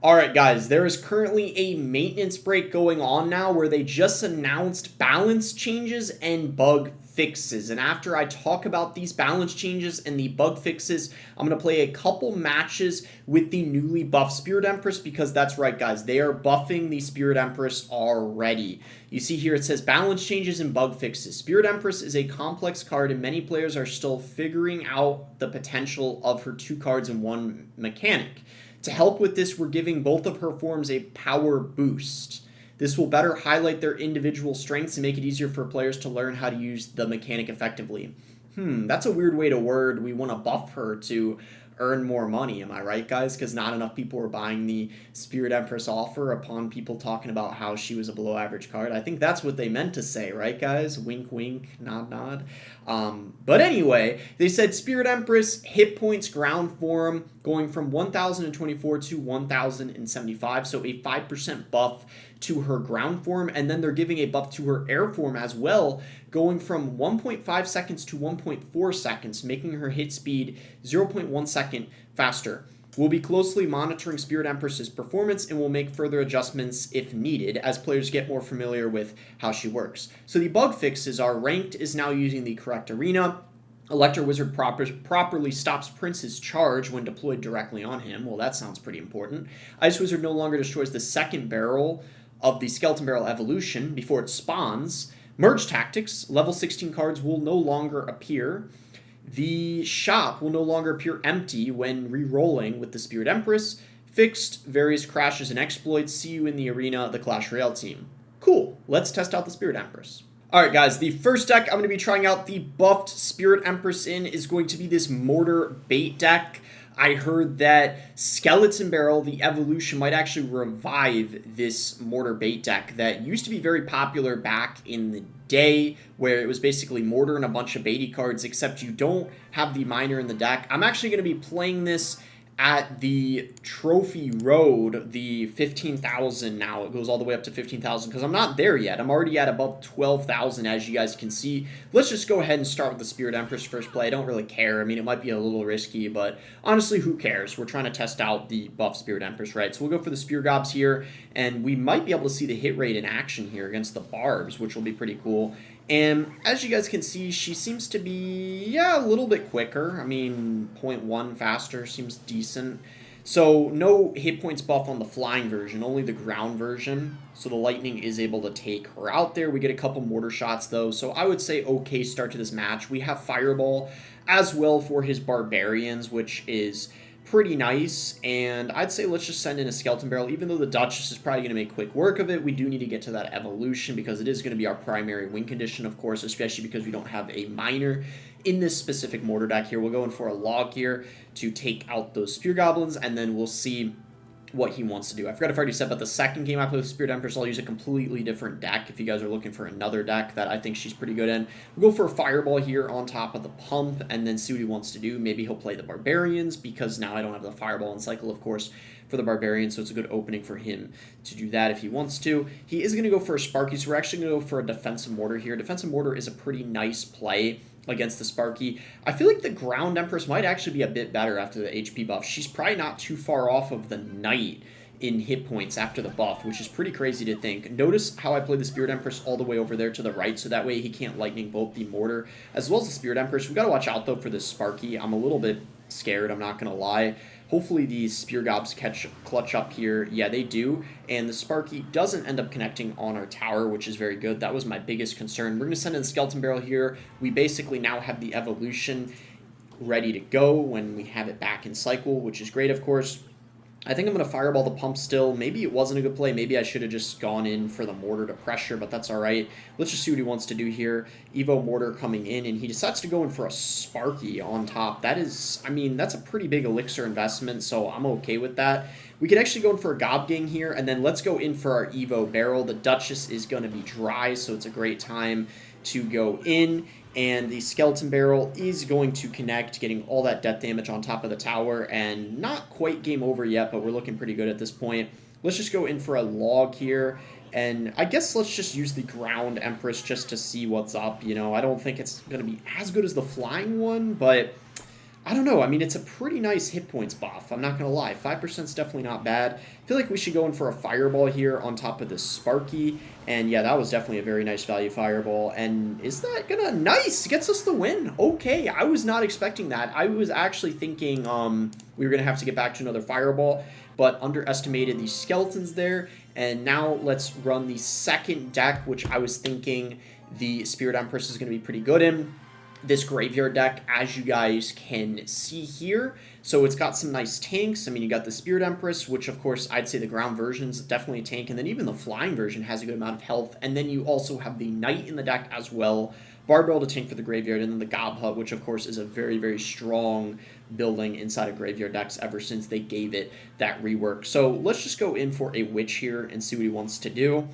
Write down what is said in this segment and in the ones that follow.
Alright guys, there is currently a maintenance break going on now where they just announced balance changes and bug fixes. And after I talk about these balance changes and the bug fixes, I'm going to play a couple matches with the newly buffed Spirit Empress because that's right guys, they are buffing the Spirit Empress already. You see here it says balance changes and bug fixes. Spirit Empress is a complex card and many players are still figuring out the potential of her two cards in one mechanic. To help with this, we're giving both of her forms a power boost. This will better highlight their individual strengths and make it easier for players to learn how to use the mechanic effectively. That's a weird way to word we want to buff her to earn more money, am I right guys? Because not enough people were buying the Spirit Empress offer upon people talking about how she was a below average card. I think that's what they meant to say, right guys? Wink wink, nod nod. But anyway, they said Spirit Empress hit points ground form going from 1024 to 1075, so a 5% buff to her ground form, and then they're giving a buff to her air form as well, going from 1.5 seconds to 1.4 seconds, making her hit speed 0.1 second faster. We'll be closely monitoring Spirit Empress's performance and will make further adjustments if needed as players get more familiar with how she works. So the bug fixes are ranked is now using the correct arena. Electro Wizard properly stops Prince's charge when deployed directly on him. Well, that sounds pretty important. Ice Wizard no longer destroys the second barrel of the Skeleton Barrel evolution before it spawns. Merge Tactics, level 16 cards will no longer appear. The shop will no longer appear empty when re-rolling with the Spirit Empress. Fixed various crashes and exploits. See you in the arena, the Clash Royale team. Cool, let's test out the Spirit Empress. Alright guys, the first deck I'm going to be trying out the buffed Spirit Empress in is going to be this Mortar bait deck. I heard that Skeleton Barrel, the evolution, might actually revive this Mortar bait deck that used to be very popular back in the day, where it was basically Mortar and a bunch of baity cards, except you don't have the miner in the deck. I'm actually going to be playing this at the Trophy Road, the 15,000 now. It goes all the way up to 15,000 because I'm not there yet. I'm already at above 12,000 as you guys can see. Let's just go ahead and start with the Spirit Empress first play. I don't really care. I mean, it might be a little risky, but honestly, who cares? We're trying to test out the buff Spirit Empress, right? So we'll go for the Spear Gobs here, and we might be able to see the hit rate in action here against the Barbs, which will be pretty cool. And as you guys can see, she seems to be, yeah, a little bit quicker. I mean, 0.1 faster seems decent. So no hit points buff on the flying version, only the ground version. So the lightning is able to take her out there. We get a couple mortar shots though. So I would say okay start to this match. We have Fireball as well for his Barbarians, which is pretty nice, and I'd say let's just send in a Skeleton Barrel. Even though the Duchess is probably going to make quick work of it, we do need to get to that evolution because it is going to be our primary win condition, of course, especially because we don't have a miner in this specific Mortar deck here. We'll go in for a Log here to take out those Spear Goblins, and then we'll see what he wants to do. I forgot if I already said, but the second game I play with Spirit Empress, I'll use a completely different deck if you guys are looking for another deck that I think she's pretty good in. We'll go for a Fireball here on top of the Pump and then see what he wants to do. Maybe he'll play the Barbarians because now I don't have the Fireball and Cycle, of course, for the Barbarians, so it's a good opening for him to do that if he wants to. He is going to go for a Sparky, so we're actually going to go for a Defensive Mortar here. Defensive Mortar is a pretty nice play against the Sparky. I feel like the Ground Empress might actually be a bit better after the HP buff. She's probably not too far off of the Knight in hit points after the buff, which is pretty crazy to think. Notice how I play the Spirit Empress all the way over there to the right, so that way he can't lightning bolt the Mortar as well as the Spirit Empress. We've got to watch out though for this Sparky. I'm a little bit scared, I'm not gonna lie. Hopefully these Spear Gobs clutch up here. Yeah, they do, and the Sparky doesn't end up connecting on our tower, which is very good. That was my biggest concern. We're gonna send in the Skeleton Barrel here. We basically now have the evolution ready to go when we have it back in cycle, which is great, of course. I think I'm going to Fireball the Pump still. Maybe it wasn't a good play. Maybe I should have just gone in for the Mortar to pressure, but that's all right. Let's just see what he wants to do here. Evo Mortar coming in, and he decides to go in for a Sparky on top. That is, I mean, that's a pretty big Elixir investment, so I'm okay with that. We could actually go in for a Gob Gang here, and then let's go in for our Evo Barrel. The Duchess is going to be dry, so it's a great time to go in. And the Skeleton Barrel is going to connect, getting all that death damage on top of the tower, and not quite game over yet, but we're looking pretty good at this point. Let's just go in for a Log here, and I guess let's just use the Ground Empress just to see what's up. You know, I don't think it's going to be as good as the flying one, but I don't know. I mean, it's a pretty nice hit points buff. I'm not going to lie. 5% is definitely not bad. I feel like we should go in for a fireball here on top of the Sparky. And yeah, that was definitely a very nice value fireball. And is that going to... Nice! Gets us the win. Okay, I was not expecting that. I was actually thinking we were going to have to get back to another fireball, but underestimated these skeletons there. And now let's run the second deck, which I was thinking the Spirit Empress is going to be pretty good in. This graveyard deck, as you guys can see here. So it's got some nice tanks. I mean, you got the Spirit Empress, which of course I'd say the ground version is definitely a tank, and then even the flying version has a good amount of health. And then you also have the Knight in the deck as well. Barbell to tank for the graveyard, and then the Gob Hut, which of course is a very, very strong building inside of graveyard decks ever since they gave it that rework. So let's just go in for a Witch here and see what he wants to do,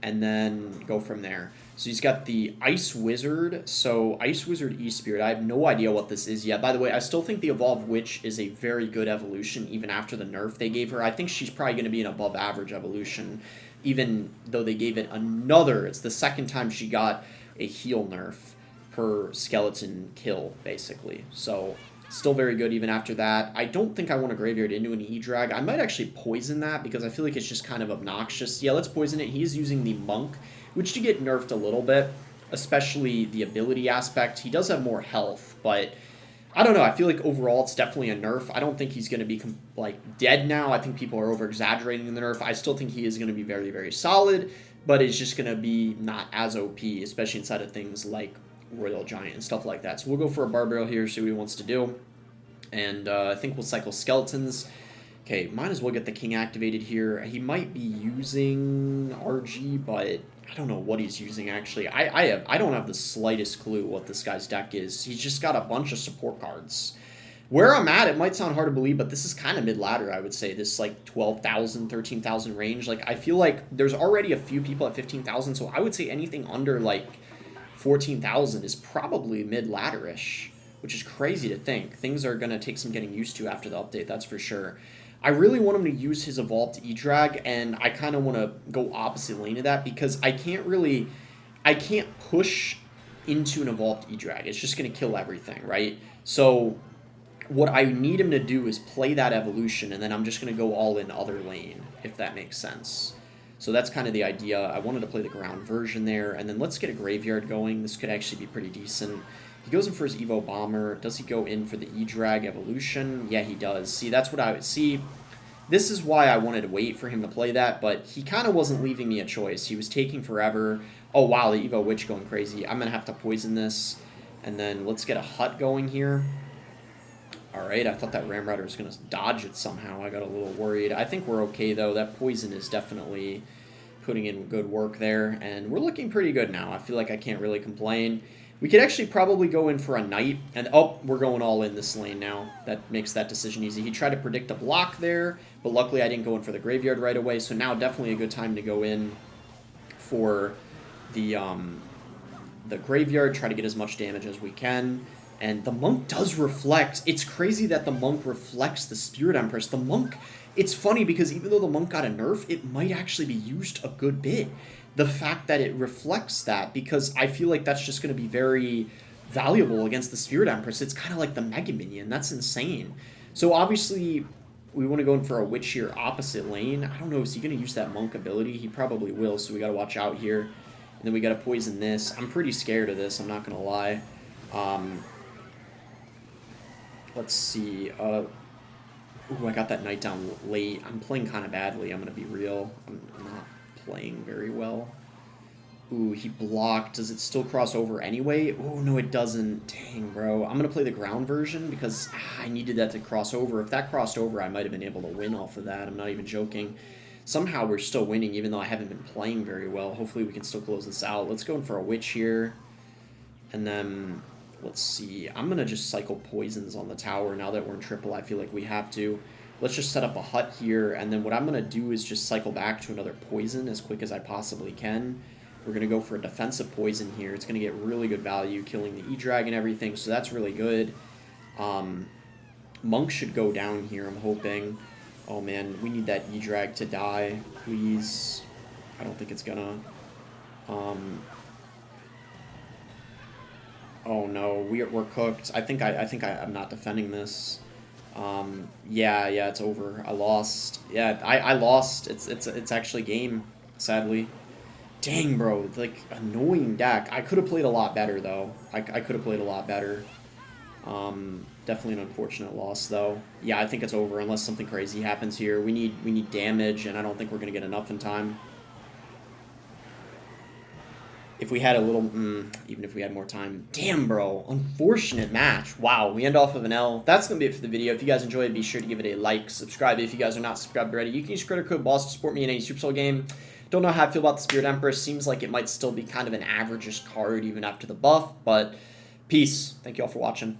and then go from there. So he's got the Ice Wizard. So Ice Wizard E-Spirit. I have no idea what this is yet. By the way, I still think the Evolved Witch is a very good evolution, even after the nerf they gave her. I think she's probably going to be an above average evolution, even though they gave it another. It's the second time she got a heal nerf per skeleton kill, basically. So still very good even after that. I don't think I want to graveyard into an E-Drag. I might actually poison that because I feel like it's just kind of obnoxious. Yeah, let's poison it. He's using the Monk, which did get nerfed a little bit, especially the ability aspect. He does have more health, but I don't know. I feel like overall it's definitely a nerf. I don't think he's going to be like dead now. I think people are over-exaggerating the nerf. I still think he is going to be very, very solid, but it's just going to be not as OP, especially inside of things like Royal Giant and stuff like that. So we'll go for a Barbarial here, see what he wants to do. And I think we'll cycle Skeletons. Okay, might as well get the King activated here. He might be using RG, but I don't know what he's using, actually. I don't have the slightest clue what this guy's deck is. He's just got a bunch of support cards. Where I'm at, it might sound hard to believe, but this is kind of mid-ladder, I would say. This, like, 12,000, 13,000 range. Like, I feel like there's already a few people at 15,000, so I would say anything under, like, 14,000 is probably mid-ladder-ish, which is crazy to think. Things are going to take some getting used to after the update, that's for sure. I really want him to use his Evolved E-Drag, and I kind of want to go opposite lane of that because I can't push into an Evolved E-Drag. It's just going to kill everything, right? So what I need him to do is play that evolution, and then I'm just going to go all in other lane, if that makes sense. So that's kind of the idea. I wanted to play the ground version there, and then let's get a graveyard going. This could actually be pretty decent. He goes in for his Evo Bomber. Does he go in for the E-Drag evolution? Yeah, he does. See, that's what I would see. This is why I wanted to wait for him to play that, but he kind of wasn't leaving me a choice. He was taking forever. Oh, wow, the Evo Witch going crazy. I'm going to have to poison this, and then let's get a Hut going here. All right, I thought that Ramrider was going to dodge it somehow. I got a little worried. I think we're okay, though. That poison is definitely putting in good work there, and we're looking pretty good now. I feel like I can't really complain. We could actually probably go in for a Knight, and oh, we're going all in this lane now. That makes that decision easy. He tried to predict a block there, but luckily I didn't go in for the graveyard right away, so now definitely a good time to go in for the graveyard, try to get as much damage as we can. And the Monk does reflect. It's crazy that the Monk reflects the Spirit Empress. The Monk, it's funny because even though the Monk got a nerf, it might actually be used a good bit. The fact that it reflects that, because I feel like that's just going to be very valuable against the Spirit Empress. It's kind of like the Mega Minion. That's insane. So obviously, we want to go in for a Witch here opposite lane. I don't know, is he going to use that Monk ability? He probably will, so we got to watch out here. And then we got to poison this. I'm pretty scared of this, I'm not going to lie. Let's see. Ooh, I got that Knight down late. I'm playing kind of badly, I'm going to be real. I'm not playing very well. Ooh, he blocked. Does it still cross over anyway? Oh, no, it doesn't. Dang, bro. I'm going to play the ground version because I needed that to cross over. If that crossed over, I might have been able to win off of that. I'm not even joking. Somehow we're still winning, even though I haven't been playing very well. Hopefully we can still close this out. Let's go in for a Witch here. And then, let's see. I'm going to just cycle poisons on the tower. Now that we're in triple, I feel like we have to. Let's just set up a Hut here, and then what I'm going to do is just cycle back to another poison as quick as I possibly can. We're going to go for a defensive poison here. It's going to get really good value, killing the E-Drag and everything, so that's really good. Monk should go down here, I'm hoping. Oh man, we need that E-Drag to die, please. I don't think it's gonna. Oh no, we're cooked. I'm not defending this. Yeah, it's over. I lost. Yeah, I lost. It's actually game, sadly. Dang, bro, like annoying deck. I could have played a lot better though. I could have played a lot better. Definitely an unfortunate loss though. Yeah, I think it's over unless something crazy happens here. We need damage, and I don't think we're gonna get enough in time. If we had a little, even if we had more time. Damn, bro. Unfortunate match. Wow, we end off with an L. That's going to be it for the video. If you guys enjoyed, be sure to give it a like, subscribe if you guys are not subscribed already. You can use credit code BOSS to support me in any Supercell game. Don't know how I feel about the Spirit Empress. Seems like it might still be kind of an average-ish card even after the buff, but peace. Thank you all for watching.